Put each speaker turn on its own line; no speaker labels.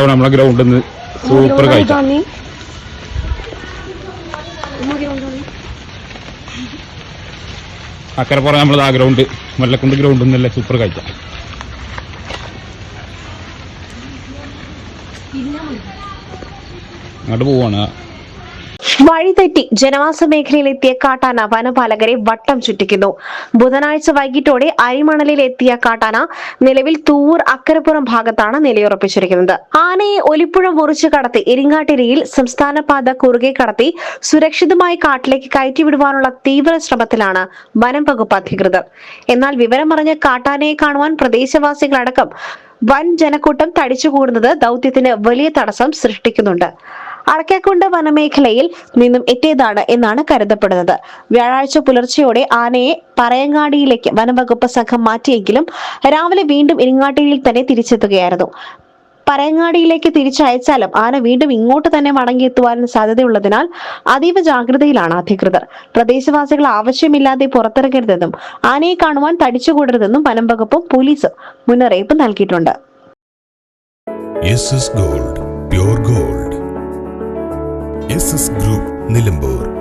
നമ്മളെ ഗ്രൗണ്ടിൽ നിന്ന് സൂപ്പർ കാഴ്ച. അക്കരപ്പുറം നമ്മളത് ആ ഗ്രൗണ്ട് വെള്ളക്കുണ്ട് ഗ്രൗണ്ടിൽ നിന്നല്ലേ സൂപ്പർ കാഴ്ച. അങ്ങോട്ട് പോവാണ്.
വഴിതെറ്റി ജനവാസ മേഖലയിലെത്തിയ കാട്ടാന വനപാലകരെ വട്ടം ചുറ്റിക്കുന്നു. ബുധനാഴ്ച വൈകിട്ടോടെ അരിമണലിൽ എത്തിയ കാട്ടാന നിലവിൽ തൂവൂർ അക്കരപ്പുറം ഭാഗത്താണ് നിലയുറപ്പിച്ചിരിക്കുന്നത്. ആനയെ ഒലിപ്പുഴ മുറിച്ചു കടത്തി ഇരിങ്ങാട്ടിരിയിൽ സംസ്ഥാന പാത കുറുകെ കടത്തി സുരക്ഷിതമായി കാട്ടിലേക്ക് കയറ്റിവിടുവാനുള്ള തീവ്ര ശ്രമത്തിലാണ് വനം വകുപ്പ് അധികൃതർ. എന്നാൽ വിവരമറിഞ്ഞ കാട്ടാനയെ കാണുവാൻ പ്രദേശവാസികളടക്കം വൻ ജനക്കൂട്ടം തടിച്ചുകൂടുന്നത് ദൌത്യത്തിന് വലിയ തടസ്സം സൃഷ്ടിക്കുന്നുണ്ട്. അടക്കാക്കുണ്ട് വനമേഖലയിൽ നിന്നും എത്തിയതാണ് എന്നാണ് കരുതപ്പെടുന്നത്. വ്യാഴാഴ്ച പുലർച്ചെയോടെ ആനയെ പറയങ്ങാടിയിലേക്ക് വനംവകുപ്പ് സംഘം മാറ്റിയെങ്കിലും രാവിലെ വീണ്ടും ഇരിങ്ങാട്ടിരിയിൽ തന്നെ തിരിച്ചെത്തുകയായിരുന്നു. പറയങ്ങാടിയിലേക്ക് തിരിച്ചയച്ചാലും ആന വീണ്ടും ഇങ്ങോട്ട് തന്നെ മടങ്ങിയെത്തുവാൻ സാധ്യതയുള്ളതിനാൽ അതീവ ജാഗ്രതയിലാണ് അധികൃതർ. പ്രദേശവാസികൾ ആവശ്യമില്ലാതെ പുറത്തിറങ്ങരുതെന്നും ആനയെ കാണുവാൻ തടിച്ചുകൂടരുതെന്നും വനംവകുപ്പും പോലീസും മുന്നറിയിപ്പ് നൽകിയിട്ടുണ്ട്.
SS Gold, Pure Gold. SS Group, Nilambur.